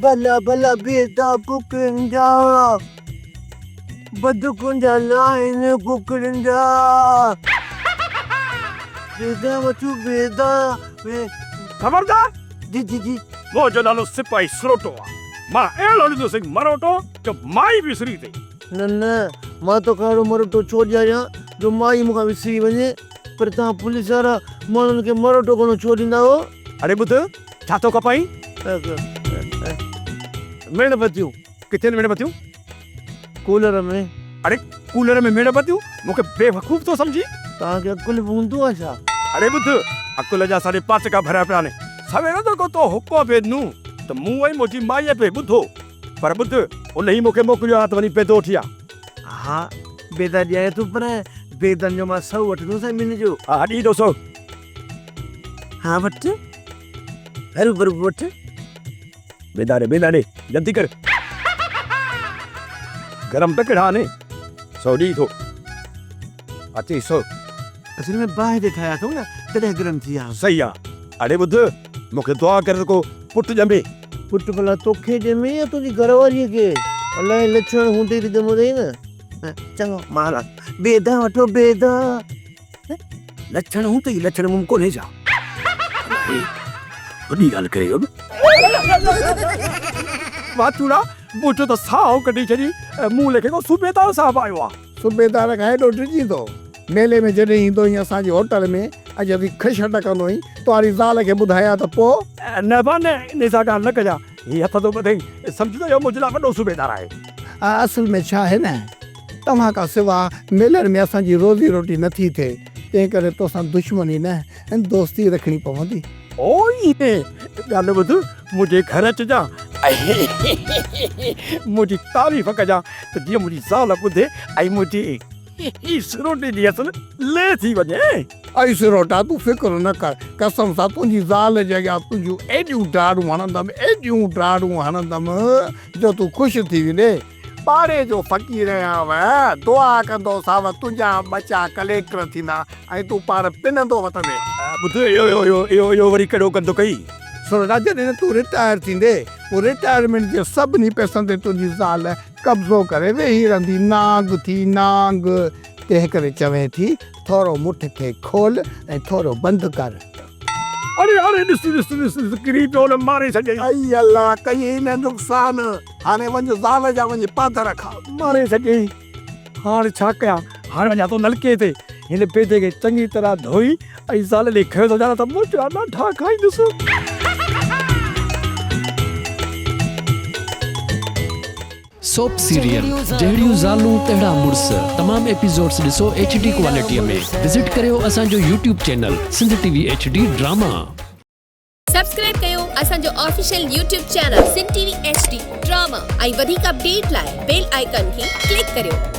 भला भला बेदा कुकरिंदा बदुकुंदा लाइन कुकरिंदा बेदा वचू बेदा खबरदार जी जी जी वो जो नालो सिपाही सरोटो मां एलो लिदो सिंह मरोटो जो माई विसरी थी न मां तो कारो मरोटो छोड़ जाया जो माई मुखा विसरी वने पर ता पुलिस वारा मानन के मरोटो कोन छोड़ींदा हो अरे बुध छा तो कपाई मेणबतियूं किथे मेणबतियूं कूलर में अरे कूलर में मेणबतियूं मुके बेवकूफ तो समझी तव्हांखे अकुल हूंदो आहे छा अरे बुध अकुल जा 5.5 का भरिया पिया ने सवेर तो को तो हुको पे नू तो मूं वई मुंहिंजी माईअ पे ॿुधो पर ॿुध उन ई मूंखे मोकिलियो आहे त वञी पेदो थिया हा बेदा ॾियां तूं पर बेदन जो मां 100 वठंदो सां मिन जो हा ॾींदो सो हा वठ हरू भरू वठ बेदारे जल्दी कर गरम पे कढ़ा ने 100 ॾी थो अचे 100 असल में बाहि ते ठाहिया अथऊं न तॾहिं गरम थी विया सही आहे अरे ॿुध मूंखे दुआ करे को पुट ॼमे पुट भला तोखे ॼमे या तुंहिंजी घरवारीअ खे अलाए लक्षण हूंदे त ॼमो अथई न चङो महाराज बेदा वठो बेदा लक्षण हूंदे ई लक्षण मूं कोन्हे छा वॾी ॻाल्हि कयो वातुड़ा मुंहिंजो त साहु कढी छॾी मूं लेखे को सूबेदार साहब आयो आहे सूबेदार खां हेॾो डिॼी थो मेले में जॾहिं ईंदो हुई असांजी होटल में अॼु बि खिश टकंदो हुई तुंहिंजी ज़ाल खे ॿुधाया त पोइ न बाने इन सां ॻाल्हि न कजां हीअ हथ थो ॿधई सम्झंदो इहो मुंहिंजे लाइ वॾो सूबेदार आहे असल में छा आहे न तव्हां खां सवाइ मेलनि में असांजी रोज़ी रोटी नथी थिए तंहिं करे तोसां दुश्मनी न दोस्ती रखणी पवंदी ओ इहे ॻाल्हि ॿुध मुंहिंजे घर अचिजां मुंहिंजी तारीफ़ कजां त जीअं मुंहिंजी ज़ाल ॿुधे ऐं मुंहिंजी रोटी जी असल ले थी वञे आई सिरोटा तूं फ़िक्र न कर कसम सां तुंहिंजी ज़ाल जे अॻियां तुंहिंजूं एॾियूं डाड़ूं हणंदमि जो तूं ख़ुशि थी वञे पाड़े जो फ़क़ीर आहियां दुआ कंदो साव तुंहिंजा बचा कलेक्टर थींदा ऐं तूं पाण पिनंदो वठंदे ॿुध इहो वरी कहिड़ो कंदो कई सिरोटा जॾहिं तूं रिटायर थींदे पोइ रिटायरमेंट जे सभिनी पैसनि ते तुंहिंजी ज़ाल कब्ज़ो करे वेही रहंदी नांग तंहिं करे चवे थी थोरो मुठ खे खोल ऐं थोरो बंदि कर अरे ॾिस किरी पियो न मारे छॾे आई अल्लाह कई न नुक़सान हाणे वञ ज़ाल जा वञ पादर खा मारे छॾे हाणे छा कयां हाणे वञा थो नलके ते हिन बेदे खे चङी तरह धोई ऐं ज़ाल ॾे खयो थो ॼाणा त मुंहिंजा ॾाढा खाईंदुसि सोप सीरियल जहिड़ियूं ज़ालूं तहिड़ा मुड़ुस तमाम एपिसोड्स ॾिसो HD क्वालिटीअ में विज़िट करियो असांजो YouTube channel Sindh TV HD drama subscribe कयो असांजो official YouTube channel Sindh TV HD drama ऐं वधीक अपडेट लाइ बेल आइकन खे क्लिक करियो।